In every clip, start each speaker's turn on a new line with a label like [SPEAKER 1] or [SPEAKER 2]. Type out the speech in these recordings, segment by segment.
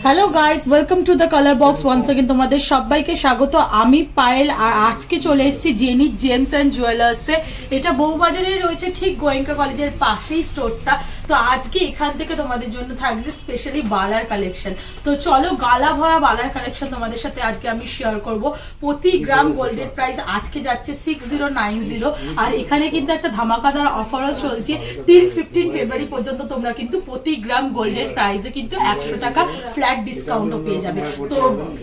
[SPEAKER 1] Hello guys, welcome to the colour box once again. তোমাদের সবাইকে স্বাগত। আমি পায়েল আর আজকে চলে এসেছি জেনিক জেমস অ্যান্ড জুয়েলার্সে। এটা বউবাজারে রয়েছে, ঠিক গোয়েঙ্কা কলেজের পাশেই স্টোরটা। তো আজকে এখান থেকে তোমাদের জন্য থাকবে স্পেশালি বালার কালেকশন। তো চলো, গালা ভরা বালার কালেকশন তোমাদের সাথে আজকে আমি শেয়ার করব। প্রতি গ্রাম গোল্ডের প্রাইস আজকে যাচ্ছে 6090। আর এখানে কিন্তু একটা ধামাকাদার অফারও চলছে টিল 15 ফেব্রুয়ারি পর্যন্ত। তোমরা কিন্তু প্রতি গ্রাম গোল্ডের প্রাইসে কিন্তু 100 টাকা ফ্ল্যাট ডিসকাউন্টও পেয়ে যাবে। তো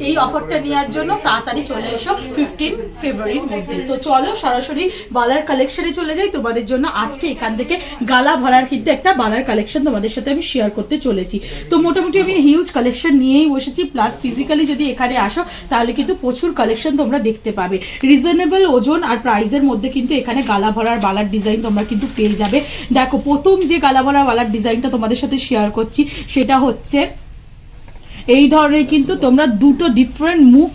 [SPEAKER 1] এই অফারটা নেওয়ার জন্য তাড়াতাড়ি চলে এসো 15 ফেব্রুয়ারির মধ্যে। তো চলো সরাসরি বালার কালেকশনে চলে যাই। তোমাদের জন্য আজকে এখান থেকে গালা ভরার কিন্তু একটা বালার কালেকশন তোমাদের সাথে আমি শেয়ার করতে চলেছি। তো মোটামুটি আমি হিউজ কালেকশন নিয়েই বসেছি, প্লাস ফিজিক্যালি যদি এখানে আসো তাহলে কিন্তু প্রচুর কালেকশন তোমরা দেখতে পাবে। রিজনেবল ওজন আর প্রাইসের মধ্যে কিন্তু এখানে গালা ভরার বালার ডিজাইন তোমরা কিন্তু পেয়ে যাবে। দেখো, প্রথম যে গালা ভরার বালার ডিজাইনটা তোমাদের সাথে শেয়ার করছি সেটা হচ্ছে এই ধরনের। কিন্তু তোমরা দুটো ডিফারেন্ট মুখ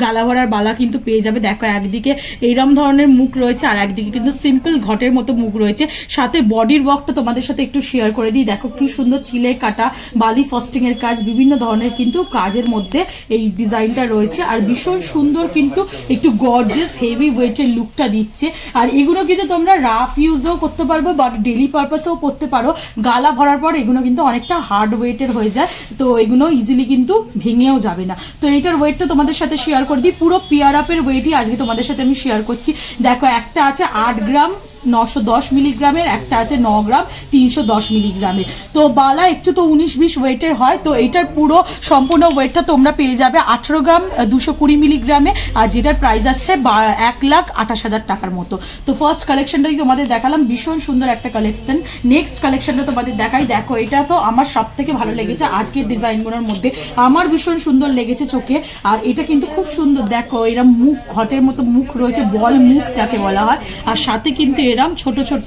[SPEAKER 1] গালা ভরার বালা কিন্তু পেয়ে যাবে। দেখো, একদিকে এইরকম ধরনের মুখ রয়েছে আর একদিকে কিন্তু সিম্পল ঘটের মতো মুখ রয়েছে। সাথে বডির ওয়ার্কটা তোমাদের সাথে একটু শেয়ার করে দিই। দেখো কি সুন্দর ছিলে কাটা বালি ফস্টিং এর কাজ, বিভিন্ন ধরনের কিন্তু কাজের মধ্যে এই ডিজাইনটা রয়েছে। আর ভীষণ সুন্দর কিন্তু একটু গর্জিয়াস হেভি ওয়েটের লুকটা দিচ্ছে। আর এগুলো কিন্তু তোমরা রাফ ইউজও করতে পারবে বা ডেলি পারপাসেও করতে পারো। গালা ভরার পর এগুলো কিন্তু অনেকটা হার্ড ওয়েটের হয়ে যায়, তো এগুলো ইজিলি কিন্তু ভেঙেও যাবে না। তো এইটার ওয়েটটা তোমাদের সাথে শেয়ার করে দিই। পুরো পিয়ার আপের ওয়েটই আজকে তোমাদের সাথে আমি শেয়ার করছি। দেখো, একটা আছে 8 গ্রাম 910 মিলিগ্রামের, একটা আছে 9 গ্রাম 310 মিলিগ্রামের। তো বালা একটু তো 19-20 ওয়েটের হয়। তো এইটার পুরো সম্পূর্ণ ওয়েটটা তোমরা পেয়ে যাবে 18 গ্রাম 220 মিলিগ্রামে, আর যেটার প্রাইস আসছে 1,28,000 টাকার মতো। তো ফার্স্ট কালেকশনটাই তোমাদের দেখালাম, ভীষণ সুন্দর একটা কালেকশন। নেক্সট কালেকশনটা তোমাদের দেখাই। দেখো, এটা তো আমার সব থেকে ভালো লেগেছে আজকের ডিজাইনগুলোর মধ্যে, আমার ভীষণ সুন্দর লেগেছে চোখে। আর এটা কিন্তু খুব সুন্দর। দেখো, এরম মুখ ঘটের মতো মুখ রয়েছে, বল মুখ যাকে বলা হয়। আর সাথে কিন্তু এরম ছোট ছোট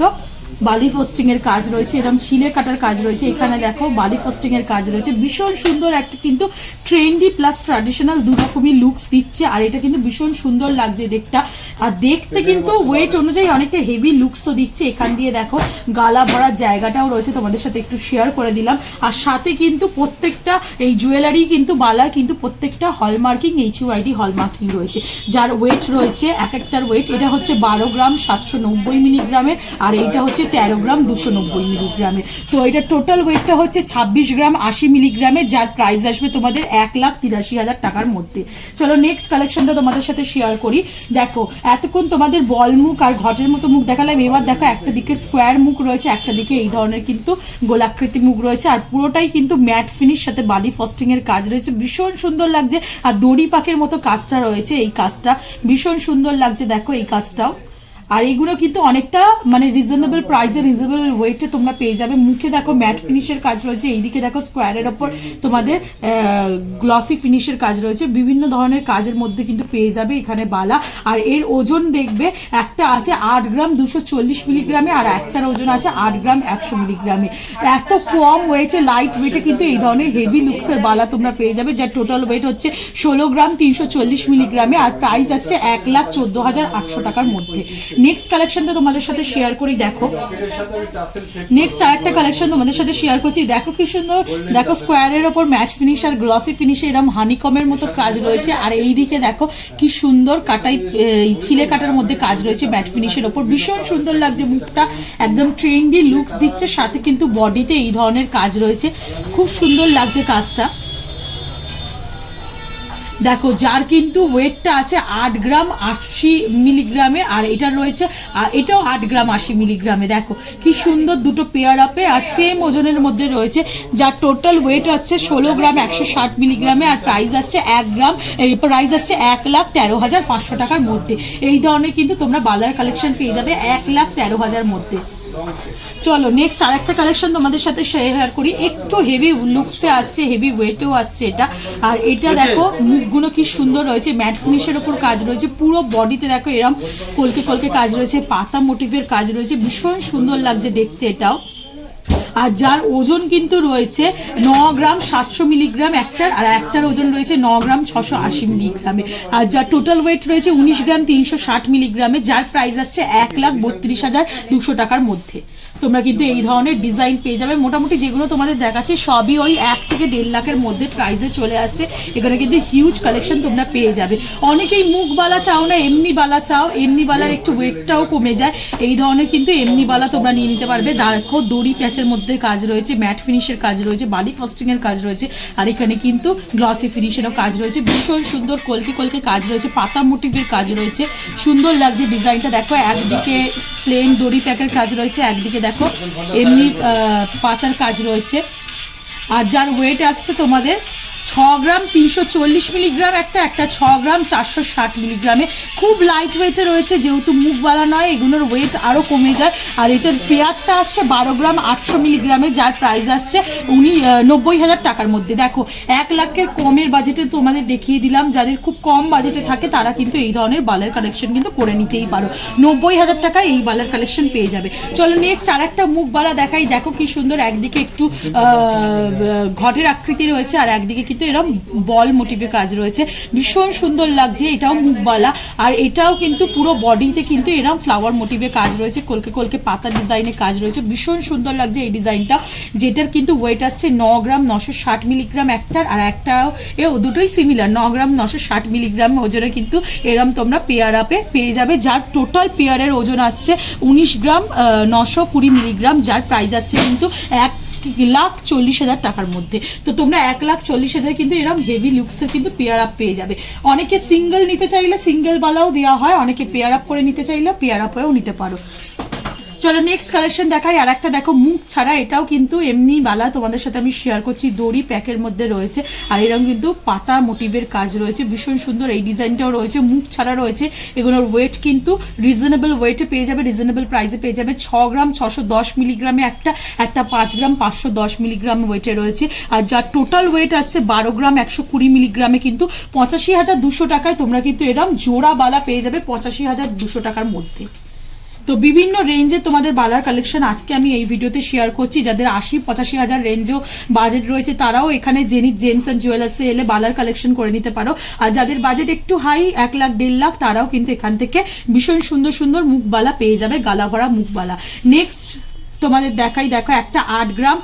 [SPEAKER 1] বালি ফোস্টিং এর কাজ রয়েছে, এরকম ছিলে কাটার কাজ রয়েছে। এখানে দেখো বালি ফোস্টিং এর কাজ রয়েছে। ভীষণ সুন্দর একটা কিন্তু ট্রেন্ডি প্লাস ট্র্যাডিশনাল দুরকমই লুকস দিচ্ছে। আর এটা কিন্তু ভীষণ সুন্দর লাগছে দেখতে। আর দেখতে কিন্তু ওয়েট অনুযায়ী অনেকটা হেভি লুকসও দিচ্ছে। এখান দিয়ে দেখো গালা ভরার জায়গাটাও রয়েছে, তোমাদের সাথে একটু শেয়ার করে দিলাম। আর সাথে কিন্তু প্রত্যেকটা এই জুয়েলারি কিন্তু বালা কিন্তু প্রত্যেকটা হলমার্কিং HUID হলমার্কিং রয়েছে, যার ওয়েট রয়েছে এক একটার ওয়েট। এটা হচ্ছে 12 গ্রাম 790 মিলিগ্রামের, আর এইটা হচ্ছে 13 গ্রাম 290 মিলিগ্রামের। তো এটা টোটাল ওয়েটটা হচ্ছে 26 গ্রাম 80 মিলিগ্রামের, যার প্রাইস আসবে তোমাদের 1,83,000 টাকার মধ্যে। চলো নেক্সট কালেকশনটা তোমাদের সাথে শেয়ার করি। দেখো, এতক্ষণ তোমাদের বল মুখ আর ঘটের মতো মুখ দেখালাম। এবার দেখো, একটা দিকে স্কোয়ার মুখ রয়েছে, একটা দিকে এই ধরনের কিন্তু গোলাকৃতি মুখ রয়েছে। আর পুরোটাই কিন্তু ম্যাট ফিনিশ, সাথে বালি ফস্টিং এর কাজ রয়েছে। ভীষণ সুন্দর লাগছে। আর দড়ি পাকের মতো কাজটা রয়েছে, এই কাজটা ভীষণ সুন্দর লাগছে। দেখো এই কাজটাও। আর এগুলো কিন্তু অনেকটা মানে রিজনেবল প্রাইসে রিজনেবল ওয়েটে তোমরা পেয়ে যাবে। মুখে দেখো ম্যাট ফিনিশের কাজ রয়েছে, এইদিকে দেখো স্কোয়ারের ওপর তোমাদের গ্লসি ফিনিশের কাজ রয়েছে। বিভিন্ন ধরনের কাজের মধ্যে কিন্তু পেয়ে যাবে এখানে বালা। আর এর ওজন দেখবে, একটা আছে 8 গ্রাম 240 মিলিগ্রামে, আর একটার ওজন আছে 8 গ্রাম 100 মিলিগ্রামে। এত কম ওয়েটে, লাইট ওয়েটে কিন্তু এই ধরনের হেভি লুকসের বালা তোমরা পেয়ে যাবে, যার টোটাল ওয়েট হচ্ছে 16 গ্রাম 340 মিলিগ্রামে, আর প্রাইস আসছে 1,14,800 টাকার মধ্যে। নেক্সট কালেকশনটা তোমাদের সাথে শেয়ার করি। দেখো, নেক্সট আরেকটা কালেকশন তোমাদের সাথে শেয়ার করছি। দেখো কি সুন্দর। দেখো, স্কোয়ারের ওপর ম্যাট ফিনিশ আর গ্লসি ফিনিশে এরকম হানিকমের মতো কাজ রয়েছে। আর এই দিকে দেখো কি সুন্দর কাটাই ছিলে কাটার মধ্যে কাজ রয়েছে ম্যাট ফিনিশের ওপর। ভীষণ সুন্দর লাগছে মুখটা, একদম ট্রেন্ডি লুকস দিচ্ছে। সাথে কিন্তু বডিতে এই ধরনের কাজ রয়েছে, খুব সুন্দর লাগছে কাজটা। দেখো, যার কিন্তু ওয়েটটা আছে 8 গ্রাম 80 মিলিগ্রামে, আর এটা রয়েছে এটাও 8 গ্রাম 80 মিলিগ্রামে। দেখো কি সুন্দর দুটো পেয়ার আপে, আর সেম ওজনের মধ্যে রয়েছে, যার টোটাল ওয়েট হচ্ছে 16 গ্রাম 160 মিলিগ্রামে, আর প্রাইস আসছে 1,13,500 টাকার মধ্যে। এই ধরনের কিন্তু তোমরা বালার কালেকশন পেয়ে যাবে 1,13,000 মধ্যে। চলো নেক্সট আরেকটা কালেকশন তোমাদের সাথে শেয়ার করি। একটু হেভি লুকসে আসছে, হেভি ওয়েটেও আসছে এটা। আর এটা দেখো মুখগুলো কি সুন্দর রয়েছে, ম্যাট ফিনিশের ওপর কাজ রয়েছে। পুরো বডিতে দেখো এরম কলকে কলকে কাজ রয়েছে, পাতা মোটিভের কাজ রয়েছে। ভীষণ সুন্দর লাগছে দেখতে এটাও। আর যার ওজন কিন্তু রয়েছে 9 গ্রাম 700 মিলিগ্রাম একটার, আর একটার ওজন রয়েছে 9 গ্রাম 680 মিলিগ্রামে। আর যার টোটাল ওয়েট রয়েছে 19 গ্রাম 360 মিলিগ্রামে, যার প্রাইস আসছে 1,32,200 টাকার মধ্যে। তোমরা কিন্তু এই ধরনের ডিজাইন পেয়ে যাবে। মোটামুটি যেগুলো তোমাদের দেখাচ্ছে সবই ওই 1 থেকে 1.5 লাখের মধ্যে প্রাইসে চলে আসছে। এখানে কিন্তু হিউজ কালেকশন তোমরা পেয়ে যাবে। অনেকেই মুখ বালা চাও না, এমনি বালা চাও, এমনি বালার একটু ওয়েটটাও কমে যায়, এই ধরনের কিন্তু এমনি বালা তোমরা নিয়ে নিতে পারবে। দেখো দড়ি প্যাচের মধ্যে কাজ রয়েছে, ম্যাট ফিনিশের কাজ রয়েছে, বালি ফাস্টিং এর কাজ রয়েছে, আর এখানে কিন্তু গ্লসি ফিনিশেরও কাজ রয়েছে। ভীষণ সুন্দর কলকে কলকে কাজ রয়েছে, পাতা মোটিভের কাজ রয়েছে, সুন্দর লাগছে ডিজাইনটা। দেখো একদিকে প্লেন দড়ি প্যাকের কাজ রয়েছে, একদিকে দেখো এমনি পাতার কাজ রয়েছে। আর যার ওয়েট আসছে তোমাদের 6 গ্রাম 340 মিলিগ্রাম, একটা 6 গ্রাম 460 মিলিগ্রামে, খুব লাইট ওয়েটে রয়েছে। যেহেতু মুখবালা নয়, এগুলোর ওয়েট আরও কমে যায়। আর এটার পেয়ারটা আসছে 12 গ্রাম 800 মিলিগ্রামে, যার প্রাইস আসছে 90,000 টাকার মধ্যে। দেখো 1 লাখের কমের বাজেটে তোমাদের দেখিয়ে দিলাম। যাদের খুব কম বাজেটে থাকে তারা কিন্তু এই ধরনের বালার কালেকশন কিন্তু করে নিতেই পারো। 90,000 টাকায় এই বালার কালেকশন পেয়ে যাবে। চলো নেক্সট আর একটা মুখবালা দেখাই। দেখো কি সুন্দর, একদিকে একটু ঘটের আকৃতি রয়েছে, আর একদিকে কিন্তু এরকম বল মোটিভে কাজ রয়েছে, ভীষণ সুন্দর লাগছে। এটাও মুখবালা, আর এটাও কিন্তু পুরো বডিতে কিন্তু এরকম ফ্লাওয়ার মোটিভে কাজ রয়েছে, কলকে কলকে পাতা ডিজাইনে কাজ রয়েছে, ভীষণ সুন্দর লাগছে এই ডিজাইনটা। যেটার কিন্তু ওয়েট আসছে 9 গ্রাম 960 মিলিগ্রাম একটার, আর একটাও দুটোই সিমিলার 9 গ্রাম 960 মিলিগ্রাম ওজনে কিন্তু এরম তোমরা পেয়ার আপে পেয়ে যাবে। যার টোটাল পেয়ারের ওজন আসছে 19 গ্রাম 920 মিলিগ্রাম, যার প্রাইস আসছে কিন্তু 1,40,000 টাকার মধ্যে। তো তোমরা 1,40,000 কিন্তু এরকম হেভি লুকসের কিন্তু পেয়ার আপ পেয়ে যাবে। অনেকে সিঙ্গেল নিতে চাইলে সিঙ্গেল বালাও দেওয়া হয়, অনেকে পেয়ার আপ করে নিতে চাইলে পেয়ার আপ হয়েও নিতে পারো। চলো নেক্সট কালেকশন দেখাই। আর একটা দেখো মুখ ছাড়া, এটাও কিন্তু এমনি বালা তোমাদের সাথে আমি শেয়ার করছি, দড়ি প্যাকের মধ্যে রয়েছে, আর এরকম কিন্তু পাতা মোটিভের কাজ রয়েছে, ভীষণ সুন্দর এই ডিজাইনটাও রয়েছে। মুখ ছাড়া রয়েছে, এগুলোর ওয়েট কিন্তু রিজনেবল ওয়েটে পেয়ে যাবে, রিজনেবল প্রাইসে পেয়ে যাবে। 6 গ্রাম 610 মিলিগ্রামে একটা 5 গ্রাম 510 মিলিগ্রাম ওয়েটে রয়েছে। আর যার টোটাল ওয়েট আসছে 12 গ্রাম 120 মিলিগ্রামে কিন্তু 85,200 টাকায় তোমরা কিন্তু এরকম জোড়া বালা পেয়ে যাবে 85,200 টাকার মধ্যে। তো বিভিন্ন রেঞ্জে তোমাদের বালার কালেকশন আজকে আমি এই ভিডিওতে শেয়ার করছি। যাদের 80-85,000 রেঞ্জেও বাজেট রয়েছে তারাও এখানে জেনিথ জেমস অ্যান্ড জুয়েলার্সে এলে বালার কালেকশন করে নিতে পারো। আর যাদের বাজেট একটু হাই 1 লাখ 1.5 লাখ, তারাও কিন্তু এখান থেকে ভীষণ সুন্দর সুন্দর মুখবালা পেয়ে যাবে, গালা ভরা মুখবালা। নেক্সট তোমাদের দেখাই। দেখো একটা 8 গ্রাম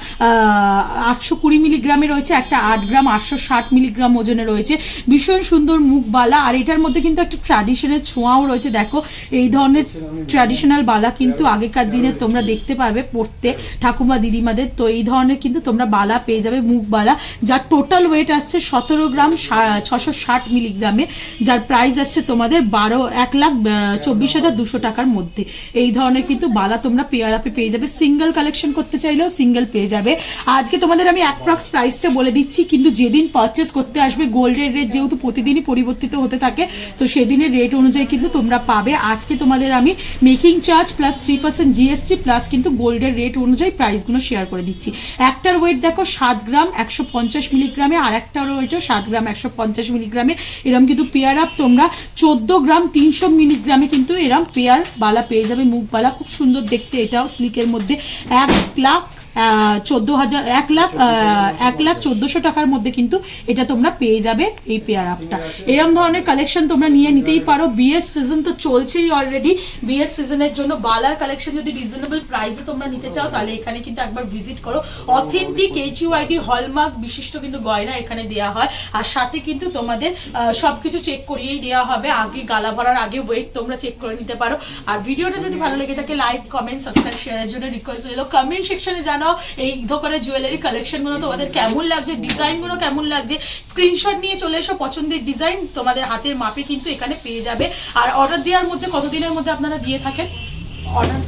[SPEAKER 1] 820 মিলিগ্রামে রয়েছে, একটা 8 গ্রাম 860 মিলিগ্রাম ওজনে রয়েছে, ভীষণ সুন্দর মুখবালা। আর এটার মধ্যে কিন্তু একটা ট্র্যাডিশনের ছোঁয়াও রয়েছে। দেখো এই ধরনের ট্র্যাডিশনাল বালা কিন্তু আগেকার দিনে তোমরা দেখতে পাবে পড়তে ঠাকুমা দিদিমাদের। তো এই ধরনের কিন্তু তোমরা বালা পেয়ে যাবে মুখবালা, যার টোটাল ওয়েট আসছে 17 গ্রাম 660 মিলিগ্রামে, যার প্রাইস আসছে তোমাদের 1,24,200 টাকার মধ্যে। এই ধরনের কিন্তু বালা তোমরা পেয়ার আপে পেয়ে যাবে। সিঙ্গেল কালেকশন করতে চাইলেও সিঙ্গেল পেয়ে যাবে। আজকে তোমাদের আমি অ্যাপ্রক্স প্রাইসটা বলে দিচ্ছি, কিন্তু যেদিন পারচেস করতে আসবে গোল্ডের রেট যেহেতু প্রতিদিনই পরিবর্তিত হতে থাকে, তো সেদিনের রেট অনুযায়ী কিন্তু তোমরা পাবে। আজকে তোমাদের আমি making charge plus 3% GST plus কিন্তু গোল্ডের রেট অনুযায়ী প্রাইসগুলো শেয়ার করে দিচ্ছি। একটার ওয়েট দেখো 7 গ্রাম 150 মিলিগ্রামে, আর একটার ওয়েটও 7 গ্রাম 150 মিলিগ্রামে। এরম কিন্তু পেয়ার আপ তোমরা 14 গ্রাম 300 মিলিগ্রামে কিন্তু এরম পেয়ার বালা পেয়ে যাবে মুখবালা, খুব সুন্দর দেখতে। এটাও স্লিকের মধ্যে 1,14,000 টাকার মধ্যে কিন্তু এটা তোমরা পেয়ে যাবে এই পেয়ার আপটা। এরকম ধরনের কালেকশন তোমরা নিয়ে নিতেই পারো। বিএস সিজন তো চলছেই অলরেডি, বিএস সিজনের জন্য বালার কালেকশন যদি রিজনেবল প্রাইসে তোমরা নিতে চাও তাহলে এখানে কিন্তু একবার ভিজিট করো। অথেন্টিক এইচইউআইডি হলমার্ক বিশিষ্ট কিন্তু গয়না এখানে দেওয়া হয়, আর সাথে কিন্তু তোমাদের সবকিছু চেক করিয়েই দেওয়া হবে। আগে গালা ভরার আগে ওয়েট তোমরা চেক করে নিতে পারো। আর ভিডিওটা যদি ভালো লেগে থাকে লাইক কমেন্ট সাবস্ক্রাইব শেয়ারের জন্য রিকোয়েস্ট রইল। কমেন্ট সেকশনে জানাও এই দোকানের জুয়েলারি কালেকশন গুলো তোমাদের কেমন লাগছে, ডিজাইন গুলো কেমন লাগছে। স্ক্রিনশট নিয়ে চলে এসো, পছন্দের ডিজাইন তোমাদের হাতের মাপে কিন্তু এখানে পেয়ে যাবে। আর অর্ডার দেওয়ার মধ্যে কতদিনের মধ্যে আপনারা দিয়ে থাকেন? অর্ডার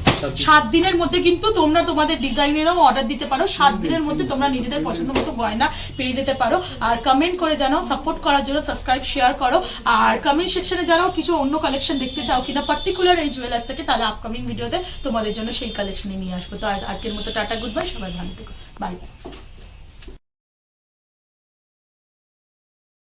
[SPEAKER 1] 7 দিনের মধ্যে কিন্তু তোমরা তোমাদের ডিজাইনেরও অর্ডার দিতে পারো। 7 দিনের মধ্যে তোমরা নিজেদের পছন্দ মতো গয়না পেয়ে যেতে পারো। আর কমেন্ট করে জানাও, সাপোর্ট করার জন্য সাবস্ক্রাইব শেয়ার করো। আর কমেন্ট সেকশনে জানাও কিছু অন্য কালেকশন দেখতে চাও কিনা পার্টিকুলার এই জুয়েলার্স থেকে, তাহলে আপকামিং ভিডিওতে তোমাদের জন্য সেই কালেকশনে নিয়ে আসবো। তো আজকের মতো টাটা, গুড বাই, সবাই ভালো থেকো, বাই বাই।